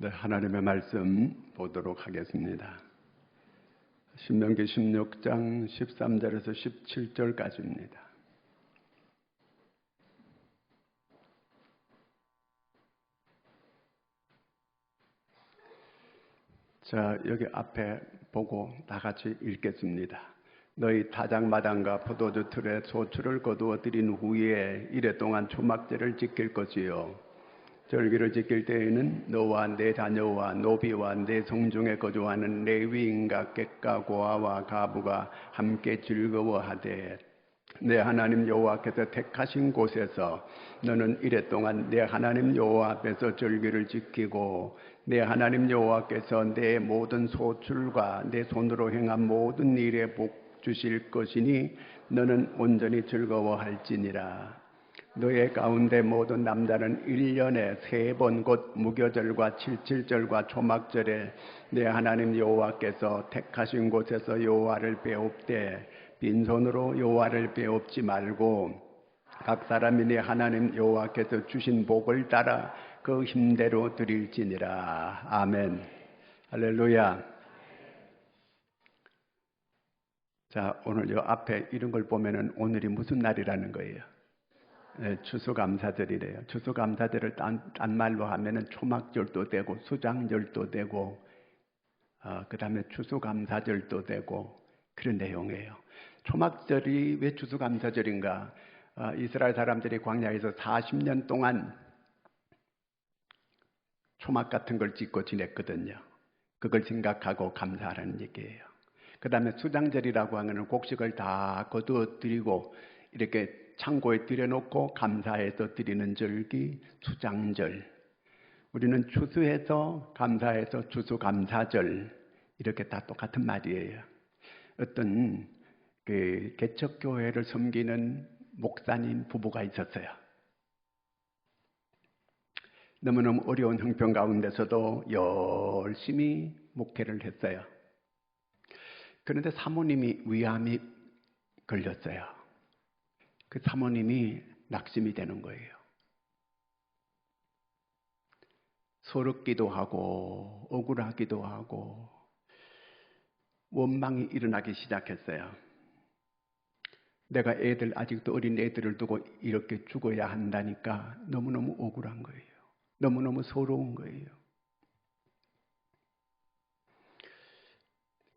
네, 하나님의 말씀 보도록 하겠습니다. 신명기 16장 13절에서 17절까지입니다. 자, 여기 앞에 보고 다 같이 읽겠습니다. 너희 타작마당과 포도주 틀에 소출을 거두어 드린 후에 이래 동안 초막제를 지킬 것이요 절기를 지킬 때에는 너와 내 자녀와 노비와 내 성중에 거주하는 레위인과 객과 고아와 가부가 함께 즐거워하되 내 하나님 여호와께서 택하신 곳에서 너는 이래 동안 내 하나님 여호와 앞에서 절기를 지키고 내 하나님 여호와께서 내 모든 소출과 내 손으로 행한 모든 일에 복 주실 것이니 너는 온전히 즐거워할지니라. 너의 가운데 모든 남자는 1년에 3번 곧 무교절과 칠칠절과 초막절에 내 하나님 여호와께서 택하신 곳에서 여호와를 배웁되 빈손으로 여호와를 배웁지 말고 각 사람이 내 하나님 여호와께서 주신 복을 따라 그 힘대로 드릴지니라. 아멘. 할렐루야. 자, 오늘 요 앞에 이런 걸 보면은 오늘이 무슨 날이라는 거예요? 네, 추수감사절이래요. 추수감사절을 딴 말로 하면은 초막절도 되고 수장절도 되고 그 다음에 추수감사절도 되고 그런 내용이에요. 초막절이 왜 추수감사절인가? 이스라엘 사람들이 광야에서 40년 동안 초막 같은 걸 짓고 지냈거든요. 그걸 생각하고 감사하라는 얘기예요. 그 다음에 수장절이라고 하는 곡식을 다 거두어 드리고 이렇게 창고에 들여놓고 감사해서 드리는 절기 수장절. 우리는 추수해서 감사해서 추수감사절. 이렇게 다 똑같은 말이에요. 어떤 그 개척교회를 섬기는 목사님 부부가 있었어요. 너무너무 어려운 형편 가운데서도 열심히 목회를 했어요. 그런데 사모님이 위암이 걸렸어요. 그 사모님이 낙심이 되는 거예요. 서럽기도 하고 억울하기도 하고 원망이 일어나기 시작했어요. 내가 아직도 어린 애들을 두고 이렇게 죽어야 한다니까 너무너무 억울한 거예요. 너무너무 서러운 거예요.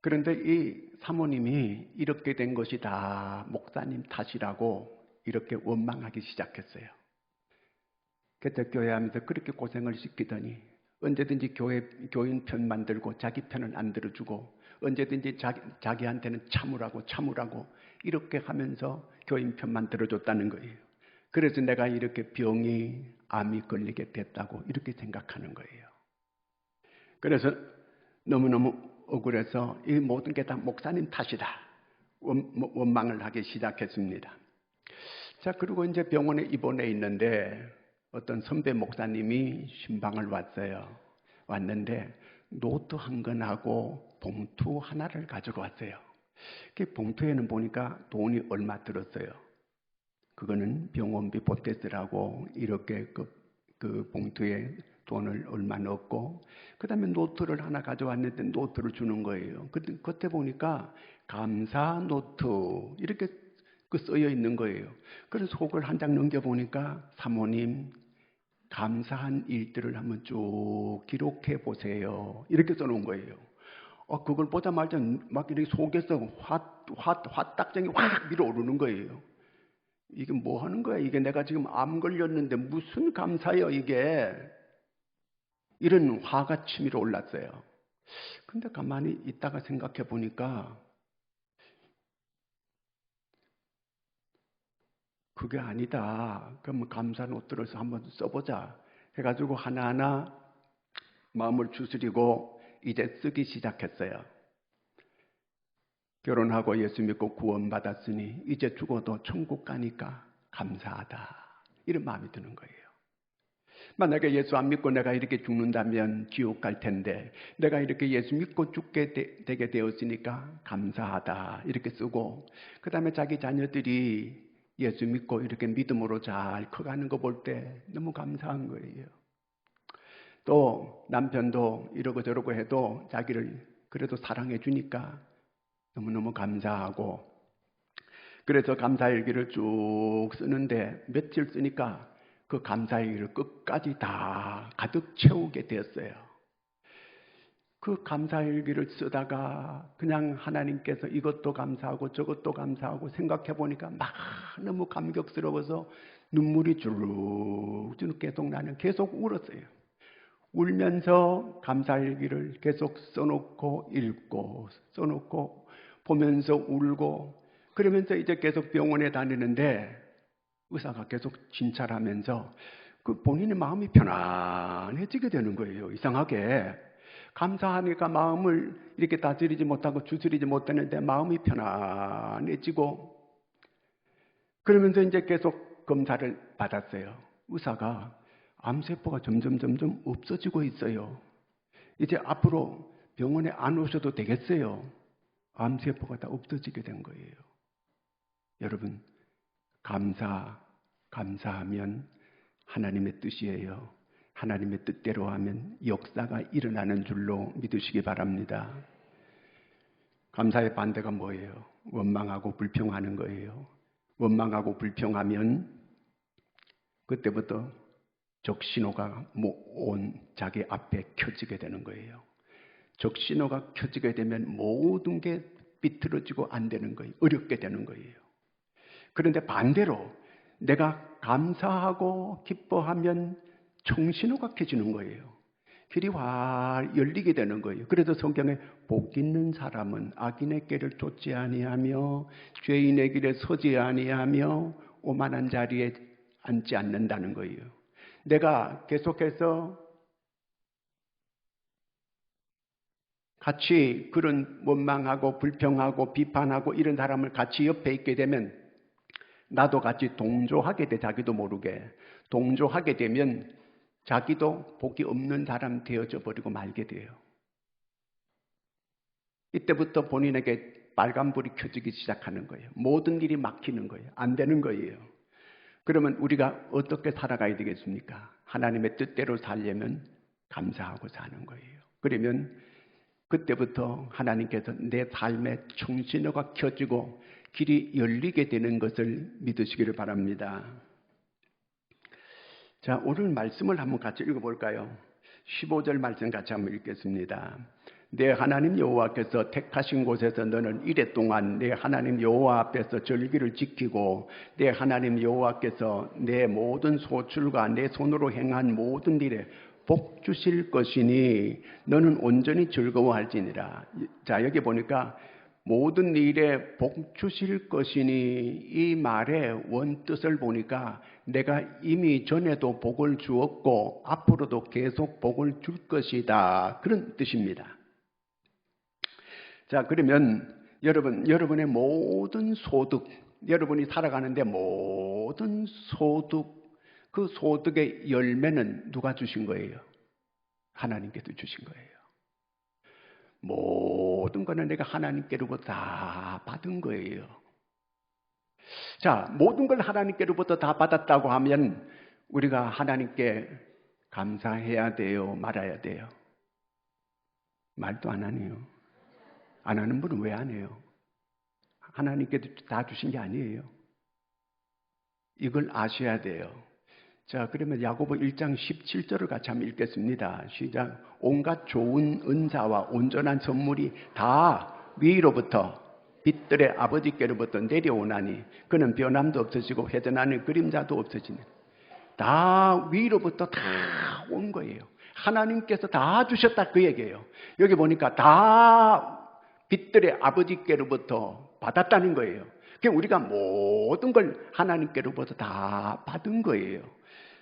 그런데 이 사모님이 이렇게 된 것이 다 목사님 탓이라고 이렇게 원망하기 시작했어요. 개척교회 하면서 그렇게 고생을 시키더니 언제든지 교인 편 만들고 자기 편은 안 들어주고 언제든지 자기한테는 참으라고 이렇게 하면서 교인 편만 들어줬다는 거예요. 그래서 내가 이렇게 암이 걸리게 됐다고 이렇게 생각하는 거예요. 그래서 너무너무 억울해서 이 모든 게 다 목사님 탓이다. 원망을 하기 시작했습니다. 자, 그리고 이제 병원에 입원해 있는데 어떤 선배 목사님이 신방을 왔는데 노트 한 권하고 봉투 하나를 가지고 왔어요. 그 봉투에는 보니까 돈이 얼마 들었어요. 그거는 병원비 보태쓰라고 이렇게 그 봉투에 돈을 얼마 넣었고 그 다음에 노트를 하나 가져왔는데 노트를 주는 거예요. 그때 보니까 감사 노트 이렇게 쓰여 있는 거예요. 그래서 속을 한 장 넘겨보니까 사모님 감사한 일들을 한번 쭉 기록해 보세요. 이렇게 써놓은 거예요. 그걸 보자마자 막 이렇게 속에서 화딱정이 확 밀어오르는 거예요. 이게 뭐 하는 거야? 이게 내가 지금 암 걸렸는데 무슨 감사예요 이게? 이런 화가 치밀어 올랐어요. 근데 가만히 있다가 생각해 보니까 그게 아니다. 그럼 감사 노트를 한번 써보자. 해가지고 하나하나 마음을 추스리고 이제 쓰기 시작했어요. 결혼하고 예수 믿고 구원받았으니 이제 죽어도 천국 가니까 감사하다. 이런 마음이 드는 거예요. 만약에 예수 안 믿고 내가 이렇게 죽는다면 지옥 갈 텐데 내가 이렇게 예수 믿고 죽게 되게 되었으니까 감사하다. 이렇게 쓰고 그 다음에 자기 자녀들이 예수 믿고 이렇게 믿음으로 잘 커가는 거 볼 때 너무 감사한 거예요. 또 남편도 이러고 저러고 해도 자기를 그래도 사랑해 주니까 너무너무 감사하고, 그래서 감사일기를 쭉 쓰는데 며칠 쓰니까 그 감사일기를 끝까지 다 가득 채우게 되었어요. 그 감사일기를 쓰다가 그냥 하나님께서 이것도 감사하고 저것도 감사하고 생각해 보니까 막 너무 감격스러워서 눈물이 주룩주룩 계속 나는, 계속 울었어요. 울면서 감사일기를 계속 써놓고 읽고 써놓고 보면서 울고, 그러면서 이제 계속 병원에 다니는데 의사가 계속 진찰하면서 그 본인의 마음이 편안해지게 되는 거예요. 이상하게 감사하니까 마음을 이렇게 다스리지 못하고 주스리지 못하는데 마음이 편안해지고, 그러면서 이제 계속 검사를 받았어요. 의사가 암세포가 점점 없어지고 있어요. 이제 앞으로 병원에 안 오셔도 되겠어요. 암세포가 다 없어지게 된 거예요. 여러분, 감사하면 하나님의 뜻이에요. 하나님의 뜻대로 하면 역사가 일어나는 줄로 믿으시기 바랍니다. 감사의 반대가 뭐예요? 원망하고 불평하는 거예요. 원망하고 불평하면 그때부터 적신호가 온 자기 앞에 켜지게 되는 거예요. 적신호가 켜지게 되면 모든 게 비틀어지고 안 되는 거예요. 어렵게 되는 거예요. 그런데 반대로 내가 감사하고 기뻐하면 청신호가 켜지는 거예요. 길이 활 열리게 되는 거예요. 그래서 성경에 복 있는 사람은 악인의 길을 쫓지 아니하며 죄인의 길에 서지 아니하며 오만한 자리에 앉지 않는다는 거예요. 내가 계속해서 같이 그런 원망하고 불평하고 비판하고 이런 사람을 같이 옆에 있게 되면 나도 같이 동조하게 돼. 자기도 모르게 동조하게 되면 자기도 복이 없는 사람 되어져 버리고 말게 돼요. 이때부터 본인에게 빨간불이 켜지기 시작하는 거예요. 모든 일이 막히는 거예요. 안 되는 거예요. 그러면 우리가 어떻게 살아가야 되겠습니까? 하나님의 뜻대로 살려면 감사하고 사는 거예요. 그러면 그때부터 하나님께서 내 삶에 청신호가 켜지고 길이 열리게 되는 것을 믿으시기를 바랍니다. 자, 오늘 말씀을 한번 같이 읽어볼까요? 15절 말씀 같이 한번 읽겠습니다. 내 하나님 여호와께서 택하신 곳에서 너는 이래 동안 내 하나님 여호와 앞에서 절기를 지키고 내 하나님 여호와께서 내 모든 소출과 내 손으로 행한 모든 일에 복 주실 것이니 너는 온전히 즐거워할지니라. 자, 여기 보니까 모든 일에 복 주실 것이니 이 말의 원뜻을 보니까 내가 이미 전에도 복을 주었고 앞으로도 계속 복을 줄 것이다, 그런 뜻입니다. 자, 그러면 여러분의 모든 소득, 여러분이 살아가는데 모든 소득, 그 소득의 열매는 누가 주신 거예요? 하나님께서 주신 거예요. 모든 거는 내가 하나님께로부터 다 받은 거예요. 자, 모든 걸 하나님께로부터 다 받았다고 하면 우리가 하나님께 감사해야 돼요? 말아야 돼요? 말도 안 하네요. 안 하는 분은 왜 안 해요? 하나님께도 다 주신 게 아니에요. 이걸 아셔야 돼요. 자, 그러면 야고보 1장 17절을 같이 한번 읽겠습니다. 시작. 온갖 좋은 은사와 온전한 선물이 다 위로부터 빛들의 아버지께로부터 내려오나니 그는 변함도 없으시고 회전하는 그림자도 없으시니, 다 위로부터 다 온 거예요. 하나님께서 다 주셨다, 그 얘기예요. 여기 보니까 다 빛들의 아버지께로부터 받았다는 거예요. 그러니까 우리가 모든 걸 하나님께로부터 다 받은 거예요.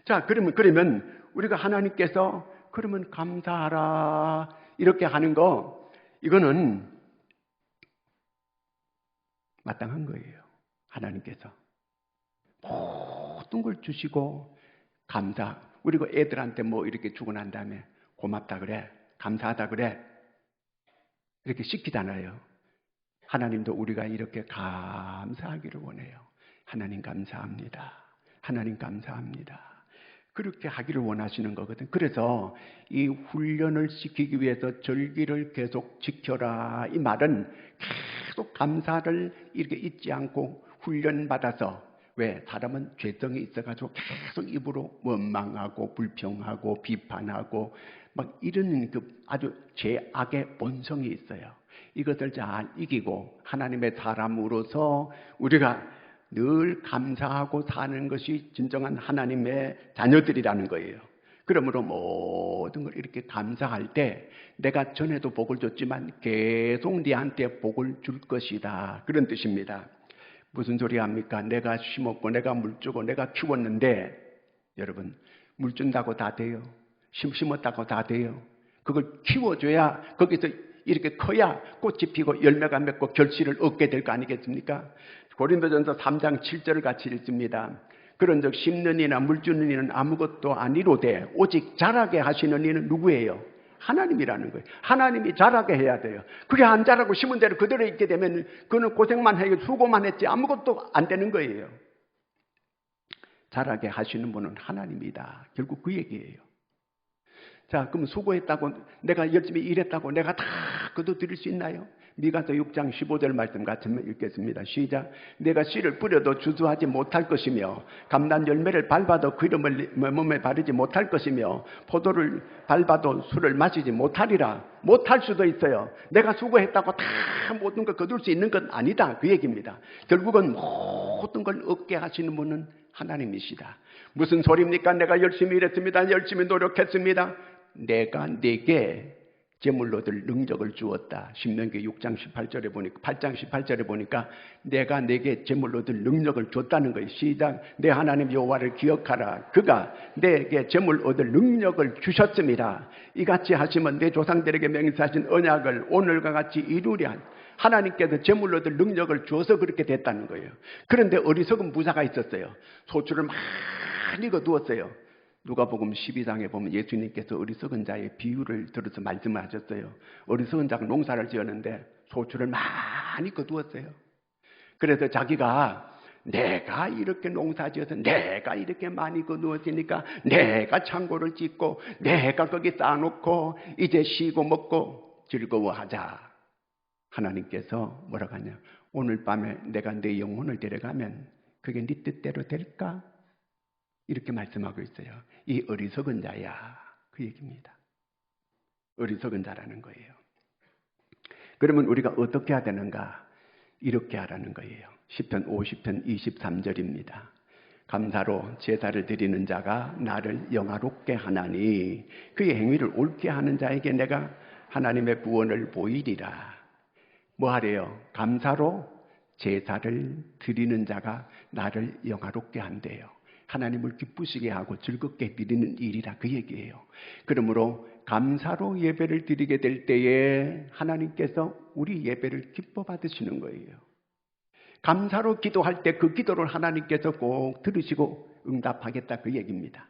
자, 그러면 우리가 하나님께서 그러면 감사하라 이렇게 하는 거, 이거는 마땅한 거예요. 하나님께서 모든 걸 주시고 감사. 우리가 애들한테 뭐 이렇게 주고 난 다음에 고맙다 그래, 감사하다 그래, 이렇게 시키잖아요. 하나님도 우리가 이렇게 감사하기를 원해요. 하나님 감사합니다. 하나님 감사합니다. 그렇게 하기를 원하시는 거거든. 그래서 이 훈련을 시키기 위해서 절기를 계속 지켜라. 이 말은 계속 감사를 이렇게 잊지 않고 훈련받아서, 왜? 사람은 죄성이 있어가지고 계속 입으로 원망하고 불평하고 비판하고 막 이런 그 아주 죄악의 본성이 있어요. 이것을 잘 이기고 하나님의 사람으로서 우리가 늘 감사하고 사는 것이 진정한 하나님의 자녀들이라는 거예요. 그러므로 모든 걸 이렇게 감사할 때 내가 전에도 복을 줬지만 계속 네한테 복을 줄 것이다. 그런 뜻입니다. 무슨 소리 합니까? 내가 심었고 내가 물 주고 내가 키웠는데, 여러분, 물 준다고 다 돼요? 심었다고 다 돼요? 그걸 키워줘야, 거기서 이렇게 커야 꽃이 피고 열매가 맺고 결실을 얻게 될 거 아니겠습니까? 고린도전서 3장 7절을 같이 읽습니다. 그런즉 심는 이나 물 주는 이는 아무것도 아니로되 오직 자라게 하시는 이는 누구예요? 하나님이라는 거예요. 하나님이 자라게 해야 돼요. 그게 안 자라고 심은 대로 그대로 있게 되면 그는 고생만 하고 수고만 했지 아무것도 안 되는 거예요. 자라게 하시는 분은 하나님이다. 결국 그 얘기예요. 자, 그럼 수고했다고, 내가 열심히 일했다고 내가 다 거둬들일 수 있나요? 미가서 6장 15절 말씀 같이 읽겠습니다. 시작. 내가 씨를 뿌려도 주수하지 못할 것이며 감난 열매를 밟아도 기름을 몸에 바르지 못할 것이며 포도를 밟아도 술을 마시지 못하리라. 못할 수도 있어요. 내가 수고했다고 다 모든 걸 거둘 수 있는 건 아니다. 그 얘기입니다. 결국은 모든 걸 얻게 하시는 분은 하나님이시다. 무슨 소리입니까? 내가 열심히 일했습니다. 열심히 노력했습니다. 내가 네게 제물로 들 능력을 주었다. 신명기 6장 18절에 보니까, 8장 18절에 보니까 내가 네게 제물로 들 능력을 줬다는 거예요. 시작. 내 하나님 여호와를 기억하라. 그가 내게 제물 얻을 능력을 주셨습니다. 이같이 하시면 내 조상들에게 맹세하신 언약을 오늘과 같이 이루랴. 하나님께서 제물로 얻을 능력을 주어서 그렇게 됐다는 거예요. 그런데 어리석은 부자가 있었어요. 소출을 많이 거두었어요. 누가복음 12장에 보면 예수님께서 어리석은 자의 비유를 들어서 말씀을 하셨어요. 어리석은 자가 농사를 지었는데 소출을 많이 거두었어요. 그래서 자기가 내가 이렇게 농사지어서 내가 이렇게 많이 거두었으니까 내가 창고를 짓고 내가 거기 쌓아놓고 이제 쉬고 먹고 즐거워하자. 하나님께서 뭐라고 하냐? 오늘 밤에 내가 내 영혼을 데려가면 그게 네 뜻대로 될까? 이렇게 말씀하고 있어요. 이 어리석은 자야. 그 얘기입니다. 어리석은 자라는 거예요. 그러면 우리가 어떻게 해야 되는가? 이렇게 하라는 거예요. 시편 50편 23절입니다. 감사로 제사를 드리는 자가 나를 영화롭게 하나니 그의 행위를 옳게 하는 자에게 내가 하나님의 구원을 보이리라. 뭐 하래요? 감사로 제사를 드리는 자가 나를 영화롭게 한대요. 하나님을 기쁘시게 하고 즐겁게 드리는 일이라 그 얘기예요. 그러므로 감사로 예배를 드리게 될 때에 하나님께서 우리 예배를 기뻐 받으시는 거예요. 감사로 기도할 때 그 기도를 하나님께서 꼭 들으시고 응답하겠다 그 얘기입니다.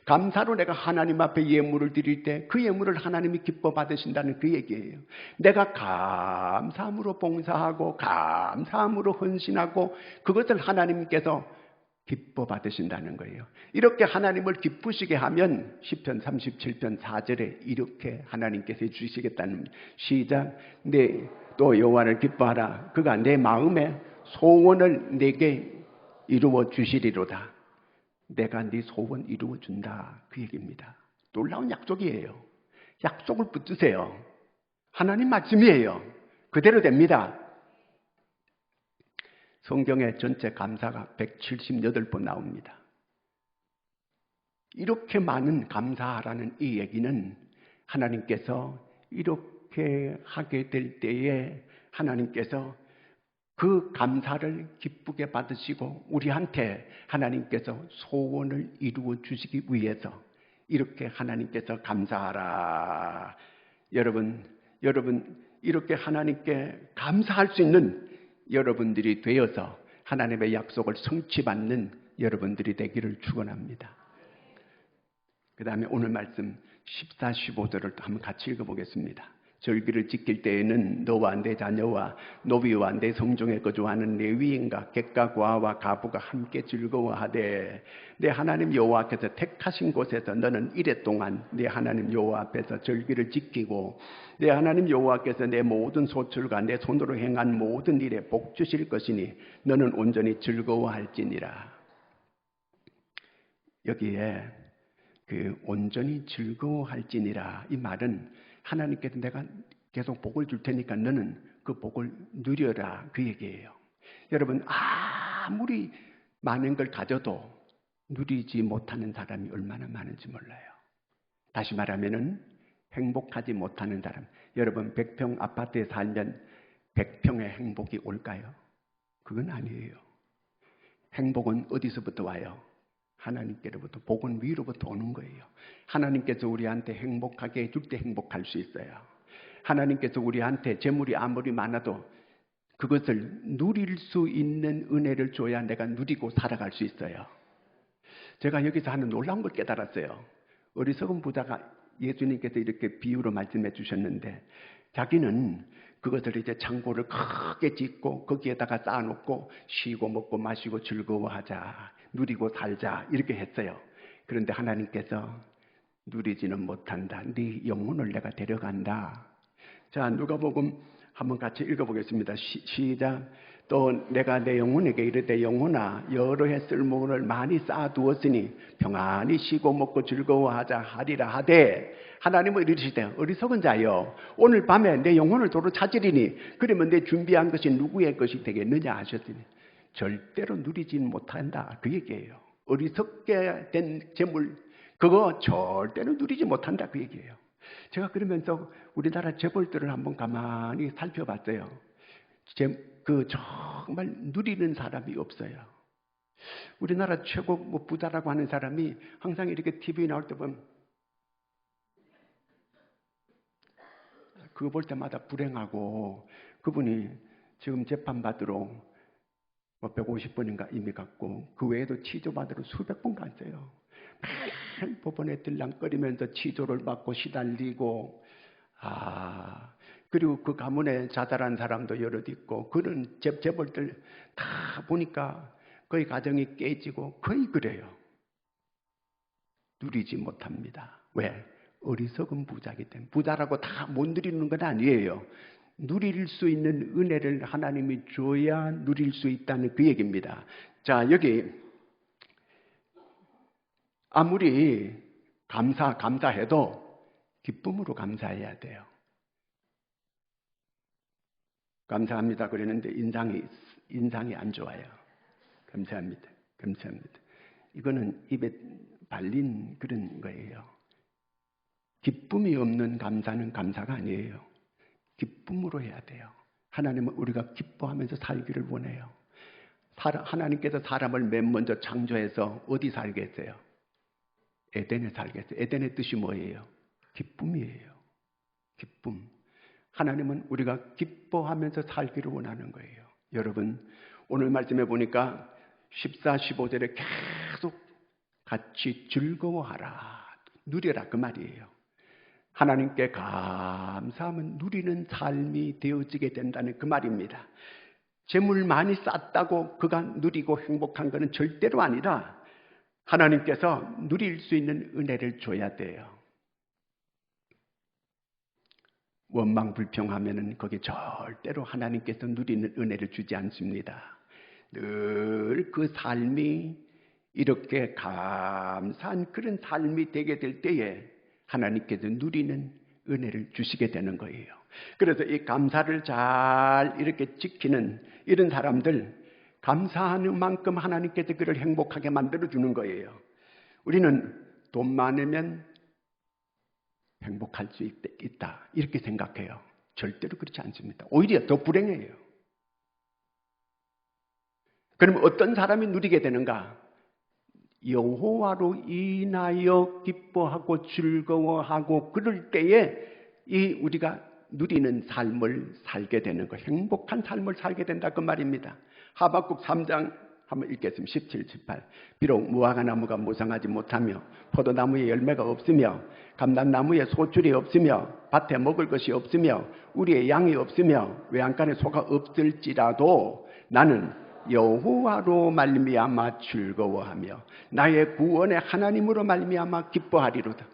감사로 내가 하나님 앞에 예물을 드릴 때 그 예물을 하나님이 기뻐 받으신다는 그 얘기예요. 내가 감사함으로 봉사하고 감사함으로 헌신하고 그것을 하나님께서 기뻐 받으신다는 거예요. 이렇게 하나님을 기쁘시게 하면 시편 37편 4절에 이렇게 하나님께서 주시겠다는 시작. 또 여호와를 기뻐하라. 그가 내 마음에 소원을 내게 이루어 주시리로다. 내가 네 소원 이루어 준다. 그 얘기입니다. 놀라운 약속이에요. 약속을 붙드세요. 하나님 말씀이에요. 그대로 됩니다. 성경에 전체 감사가 178번 나옵니다. 이렇게 많은 감사하라는 이 얘기는 하나님께서 이렇게 하게 될 때에 하나님께서 그 감사를 기쁘게 받으시고 우리한테 하나님께서 소원을 이루어 주시기 위해서 이렇게 하나님께서 감사하라. 여러분 이렇게 하나님께 감사할 수 있는 여러분들이 되어서 하나님의 약속을 성취받는 여러분들이 되기를 축원합니다. 그 다음에 오늘 말씀 14, 15절을 한번 같이 읽어보겠습니다. 절기를 지킬 때에는 너와 내 자녀와 노비와 내 성중에 거주하는 레위인과 객과 고아와 가부가 함께 즐거워하되 내 하나님 여호와께서 택하신 곳에서 너는 이래 동안 내 하나님 여호와 앞에서 절기를 지키고 내 하나님 여호와께서 내 모든 소출과 내 손으로 행한 모든 일에 복 주실 것이니 너는 온전히 즐거워할지니라. 여기에 그 온전히 즐거워할지니라 이 말은 하나님께서 내가 계속 복을 줄 테니까 너는 그 복을 누려라 그 얘기예요. 여러분 아무리 많은 걸 가져도 누리지 못하는 사람이 얼마나 많은지 몰라요. 다시 말하면은 행복하지 못하는 사람. 여러분 100평 아파트에 살면 100평의 행복이 올까요? 그건 아니에요. 행복은 어디서부터 와요? 하나님께로부터. 복은 위로부터 오는 거예요. 하나님께서 우리한테 행복하게 해줄 때 행복할 수 있어요. 하나님께서 우리한테 재물이 아무리 많아도 그것을 누릴 수 있는 은혜를 줘야 내가 누리고 살아갈 수 있어요. 제가 여기서 하는 놀라운 걸 깨달았어요. 어리석은 부자가 예수님께서 이렇게 비유로 말씀해 주셨는데 자기는 그것을 이제 창고를 크게 짓고 거기에다가 쌓아놓고 쉬고 먹고 마시고 즐거워하자, 누리고 살자 이렇게 했어요. 그런데 하나님께서 누리지는 못한다. 네 영혼을 내가 데려간다. 자, 누가복음 한번 같이 읽어보겠습니다. 시작. 또 내가 내 영혼에게 이르되 영혼아 여러 해 쓸모를 많이 쌓아두었으니 평안히 쉬고 먹고 즐거워하자 하리라 하되 하나님은 이르시되 어리석은 자여 오늘 밤에 내 영혼을 도로 찾으리니 그러면 내 준비한 것이 누구의 것이 되겠느냐 하셨으니 절대로 누리지는 못한다 그 얘기예요. 어리석게 된 재물 그거 절대로 누리지 못한다 그 얘기예요. 제가 그러면서 우리나라 재벌들을 한번 가만히 살펴봤어요. 정말 누리는 사람이 없어요. 우리나라 최고 부자라고 하는 사람이 항상 이렇게 TV에 나올 때 보면 그거 볼 때마다 불행하고 그분이 지금 재판받으러 150번인가 이미 갔고 그 외에도 치조받으러 수백 번 갔어요. 매일 법원에 들랑거리면서 치조를 받고 시달리고 그리고 그 가문에 자살한 사람도 여럿 있고 그런 재벌들 다 보니까 거의 가정이 깨지고 거의 그래요. 누리지 못합니다. 왜? 어리석은 부자이기 때문에. 부자라고 다 못 누리는 건 아니에요. 누릴 수 있는 은혜를 하나님이 줘야 누릴 수 있다는 그 얘기입니다. 자, 여기 아무리 감사해도 기쁨으로 감사해야 돼요. 감사합니다 그러는데 인상이 안 좋아요. 감사합니다. 이거는 입에 발린 그런 거예요. 기쁨이 없는 감사는 감사가 아니에요. 기쁨으로 해야 돼요. 하나님은 우리가 기뻐하면서 살기를 원해요. 하나님께서 사람을 맨 먼저 창조해서 어디 살게 했어요? 에덴에 살게 했어요. 에덴의 뜻이 뭐예요? 기쁨이에요. 기쁨. 하나님은 우리가 기뻐하면서 살기를 원하는 거예요. 여러분 오늘 말씀해 보니까 14, 15절에 계속 같이 즐거워하라, 누려라 그 말이에요. 하나님께 감사하면 누리는 삶이 되어지게 된다는 그 말입니다. 재물 많이 쌓았다고 그가 누리고 행복한 것은 절대로 아니라 하나님께서 누릴 수 있는 은혜를 줘야 돼요. 원망 불평하면은 거기 절대로 하나님께서 누리는 은혜를 주지 않습니다. 늘 그 삶이 이렇게 감사한 그런 삶이 되게 될 때에 하나님께서 누리는 은혜를 주시게 되는 거예요. 그래서 이 감사를 잘 이렇게 지키는 이런 사람들, 감사하는 만큼 하나님께서 그를 행복하게 만들어주는 거예요. 우리는 돈 많으면 행복할 수 있다 이렇게 생각해요. 절대로 그렇지 않습니다. 오히려 더 불행해요. 그럼 어떤 사람이 누리게 되는가? 여호와로 인하여 기뻐하고 즐거워하고 그럴 때에 우리가 누리는 삶을 살게 되는 거, 행복한 삶을 살게 된다 그 말입니다. 하박국 3장 한번 읽겠습니다. 17, 18. 비록 무화과나무가 무성하지 못하며 포도나무에 열매가 없으며 감람나무에 소출이 없으며 밭에 먹을 것이 없으며 우리의 양이 없으며 외양간에 소가 없을지라도 나는 여호와로 말미암아 즐거워하며 나의 구원의 하나님으로 말미암아 기뻐하리로다.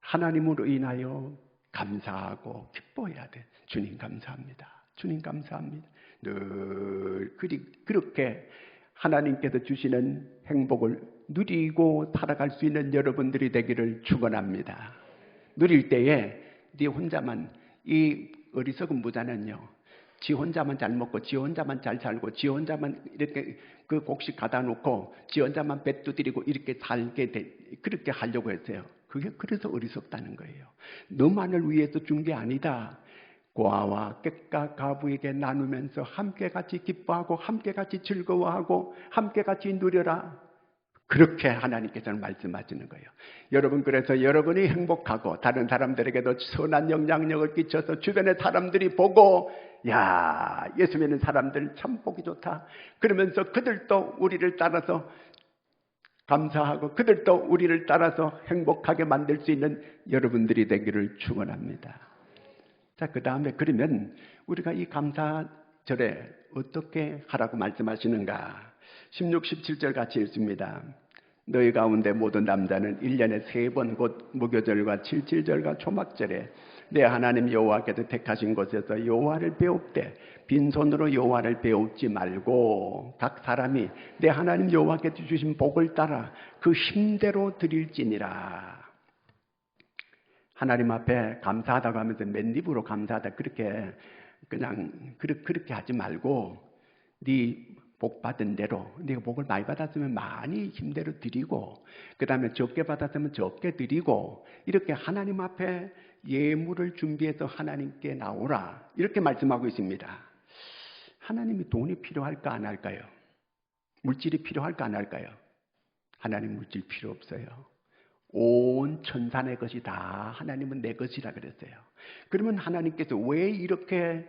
하나님으로 인하여 감사하고 기뻐해야 돼. 주님 감사합니다. 주님 감사합니다. 늘 그렇게 하나님께서 주시는 행복을 누리고 살아갈 수 있는 여러분들이 되기를 축원합니다. 누릴 때에 네 혼자만, 이 어리석은 부자는요, 지 혼자만 잘 먹고 지 혼자만 잘 살고 지 혼자만 이렇게 그 곡식 가다 놓고 지 혼자만 배 두드리고 이렇게 살게 그렇게 하려고 했어요. 그게 그래서 어리석다는 거예요. 너만을 위해서 준 게 아니다. 고아와 객가 가부에게 나누면서 함께 같이 기뻐하고 함께 같이 즐거워하고 함께 같이 누려라. 그렇게 하나님께서는 말씀하시는 거예요. 여러분, 그래서 여러분이 행복하고 다른 사람들에게도 선한 영향력을 끼쳐서 주변의 사람들이 보고, 야, 예수 믿는 사람들 참 보기 좋다. 그러면서 그들도 우리를 따라서 감사하고 그들도 우리를 따라서 행복하게 만들 수 있는 여러분들이 되기를 축원합니다. 자, 그 다음에 그러면 우리가 이 감사절에 어떻게 하라고 말씀하시는가? 16, 17절 같이 읽습니다. 너희 가운데 모든 남자는 1년에 3번 곧 무교절과 칠칠절과 초막절에 내 하나님 여호와께서 택하신 곳에서 여호와를 배웁되 빈손으로 여호와를 배웁지 말고 각 사람이 내 하나님 여호와께서 주신 복을 따라 그 힘대로 드릴지니라. 하나님 앞에 감사하다고 하면서 맨입으로 감사하다 그렇게 그냥 그렇게 하지 말고 네 복 받은 대로, 네가 복을 많이 받았으면 많이 힘대로 드리고, 그 다음에 적게 받았으면 적게 드리고, 이렇게 하나님 앞에 예물을 준비해서 하나님께 나오라, 이렇게 말씀하고 있습니다. 하나님이 돈이 필요할까 안 할까요? 물질이 필요할까 안 할까요? 하나님 물질 필요 없어요. 온 천사 내 것이 다 하나님은 내 것이라 그랬어요. 그러면 하나님께서 왜 이렇게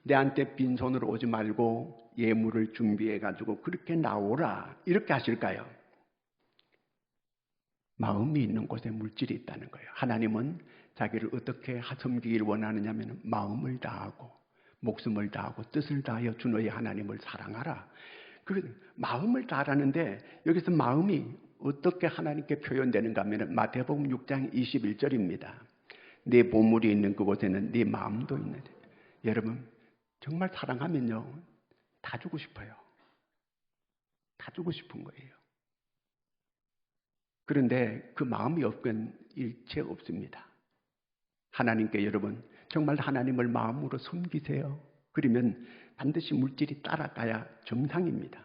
내한테 빈손으로 오지 말고 예물을 준비해가지고 그렇게 나오라 이렇게 하실까요? 마음이 있는 곳에 물질이 있다는 거예요. 하나님은 자기를 어떻게 섬기길 원하느냐면 마음을 다하고 목숨을 다하고 뜻을 다하여 주 너의 하나님을 사랑하라. 그 마음을 다하라는데 여기서 마음이 어떻게 하나님께 표현되는가 하면 마태복음 6장 21절입니다. 네 보물이 있는 그곳에는 네 마음도 있는데, 여러분 정말 사랑하면요 다 주고 싶어요. 다 주고 싶은 거예요. 그런데 그 마음이 없건 일체 없습니다. 하나님께 여러분 정말 하나님을 마음으로 섬기세요. 그러면 반드시 물질이 따라가야 정상입니다.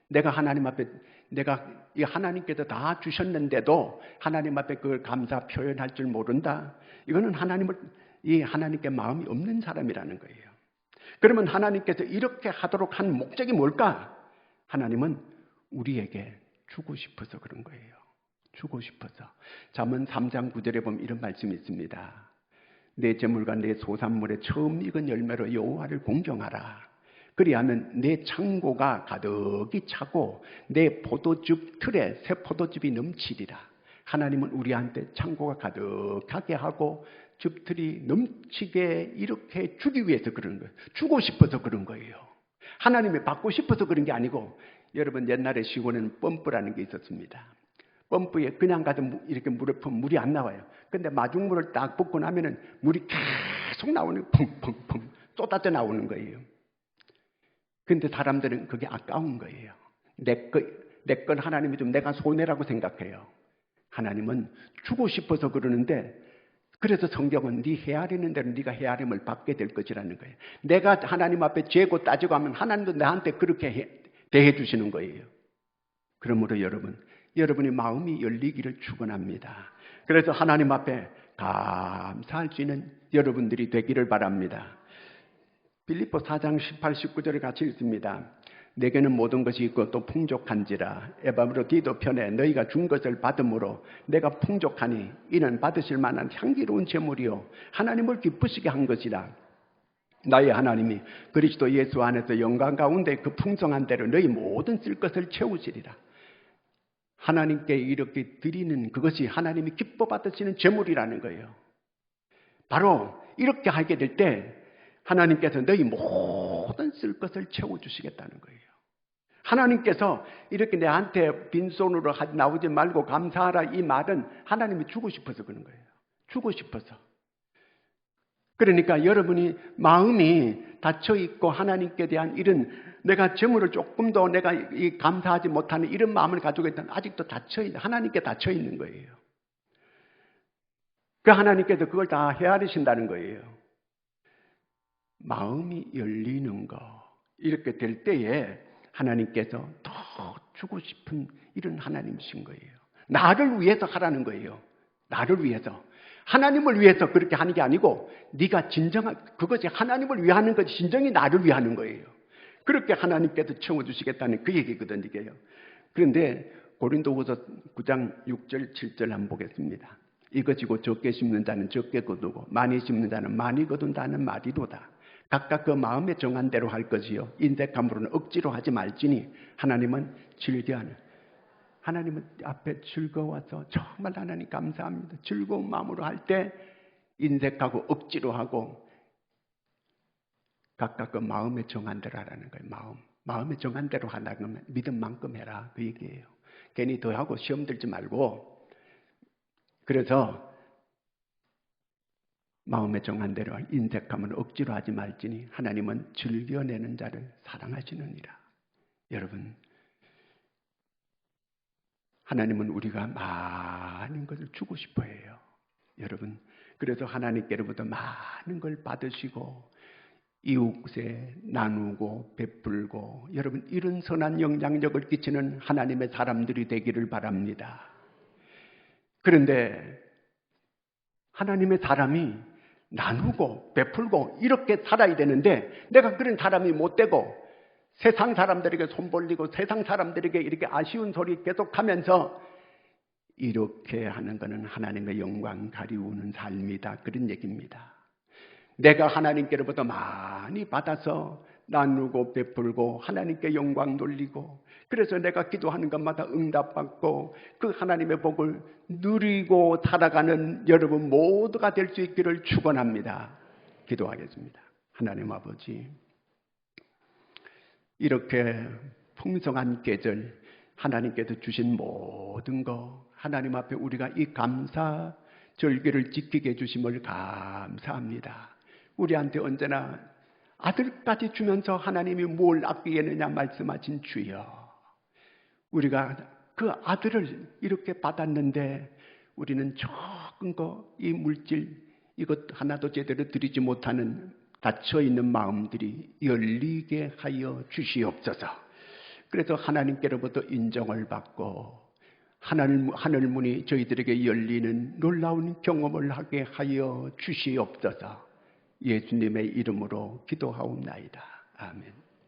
내가 하나님 앞에 이 하나님께서 다 주셨는데도 하나님 앞에 그걸 감사 표현할 줄 모른다. 이거는 하나님께 마음이 없는 사람이라는 거예요. 그러면 하나님께서 이렇게 하도록 한 목적이 뭘까? 하나님은 우리에게 주고 싶어서 그런 거예요. 주고 싶어서. 잠언 3장 9절에 보면 이런 말씀이 있습니다. 내 재물과 내 소산물의 처음 익은 열매로 여호와를 공경하라. 그리하면 내 창고가 가득히 차고 내 포도즙 틀에 새 포도즙이 넘치리라. 하나님은 우리한테 창고가 가득하게 하고 즙틀이 넘치게 이렇게 주기 위해서 그러는 거예요. 주고 싶어서 그런 거예요. 하나님이 받고 싶어서 그런 게 아니고, 여러분 옛날에 시골에는 펌프라는 게 있었습니다. 펌프에 그냥 가도 이렇게 물을 푸면 물이 안 나와요. 근데 마중물을 딱 붓고 나면은 물이 계속 나오는, 펑펑펑 쏟아져 나오는 거예요. 근데 사람들은 그게 아까운 거예요. 내 건 하나님이 좀 내가 손해라고 생각해요. 하나님은 주고 싶어서 그러는데, 그래서 성경은 네 헤아리는 대로 네가 헤아림을 받게 될 것이라는 거예요. 내가 하나님 앞에 죄고 따지고 하면 하나님도 나한테 그렇게 대해 주시는 거예요. 그러므로 여러분의 마음이 열리기를 축원합니다. 그래서 하나님 앞에 감사할 수 있는 여러분들이 되기를 바랍니다. 빌립보 4장 18, 19절을 같이 읽습니다. 내게는 모든 것이 있고 또 풍족한지라. 에바브로 디도 편에 너희가 준 것을 받음으로 내가 풍족하니 이는 받으실 만한 향기로운 제물이요 하나님을 기쁘시게 한 것이라. 나의 하나님이 그리스도 예수 안에서 영광 가운데 그 풍성한 대로 너희 모든 쓸 것을 채우시리라. 하나님께 이렇게 드리는 그것이 하나님이 기뻐 받으시는 제물이라는 거예요. 바로 이렇게 하게 될 때 하나님께서 너희 모든 쓸 것을 채워주시겠다는 거예요. 하나님께서 이렇게 내한테 빈손으로 나오지 말고 감사하라, 이 말은 하나님이 주고 싶어서 그런 거예요. 주고 싶어서. 그러니까 여러분이 마음이 닫혀있고 하나님께 대한 이런 내가 재물을 조금 더 내가 감사하지 못하는 이런 마음을 가지고 있다면 아직도 닫혀있는, 하나님께 닫혀있는 거예요. 그 하나님께서 그걸 다 헤아리신다는 거예요. 마음이 열리는 거, 이렇게 될 때에 하나님께서 더 주고 싶은 이런 하나님이신 거예요. 나를 위해서 하라는 거예요. 나를 위해서. 하나님을 위해서 그렇게 하는 게 아니고 네가 진정한 그것이 하나님을 위하는 것이 진정이 나를 위하는 거예요. 그렇게 하나님께서 채워주시겠다는 그 얘기거든요. 이게요. 그런데 고린도후서 9장 6절 7절 한번 보겠습니다. 이것이고 적게 심는 자는 적게 거두고 많이 심는 자는 많이 거둔다는 말이로다. 각각 그 마음에 정한 대로 할 것이요 인색함으로는 억지로 하지 말지니 하나님은 즐겨하는, 하나님은 앞에 즐거워서 정말 하나님 감사합니다. 즐거운 마음으로 할 때 인색하고 억지로 하고 각각 그 마음에 정한 대로 하라는 거예요. 마음에 정한 대로 하라는 건 믿은 만큼 해라, 그 얘기예요. 괜히 더 하고 시험 들지 말고. 그래서 마음에 정한 대로 인색함은 억지로 하지 말지니 하나님은 즐겨내는 자를 사랑하시느니라. 여러분, 하나님은 우리가 많은 것을 주고 싶어 해요. 여러분, 그래서 하나님께로부터 많은 걸 받으시고 이웃에 나누고 베풀고 여러분 이런 선한 영향력을 끼치는 하나님의 사람들이 되기를 바랍니다. 그런데 하나님의 사람이 나누고 베풀고 이렇게 살아야 되는데 내가 그런 사람이 못 되고 세상 사람들에게 손 벌리고 세상 사람들에게 이렇게 아쉬운 소리 계속하면서 이렇게 하는 것은 하나님의 영광 가리우는 삶이다, 그런 얘기입니다. 내가 하나님께로부터 많이 받아서 나누고 베풀고 하나님께 영광 돌리고 그래서 내가 기도하는 것마다 응답받고 그 하나님의 복을 누리고 살아가는 여러분 모두가 될 수 있기를 축원합니다. 기도하겠습니다. 하나님 아버지, 이렇게 풍성한 계절 하나님께서 주신 모든 거 하나님 앞에 우리가 이 감사 절기를 지키게 해주심을 감사합니다. 우리한테 언제나 아들까지 주면서 하나님이 뭘 아끼겠느냐 말씀하신 주여, 우리가 그 아들을 이렇게 받았는데 우리는 적은 거, 이 물질 이것 하나도 제대로 드리지 못하는 닫혀있는 마음들이 열리게 하여 주시옵소서. 그래서 하나님께로부터 인정을 받고 하늘문이 저희들에게 열리는 놀라운 경험을 하게 하여 주시옵소서. 예수님의 이름으로 기도하옵나이다. 아멘.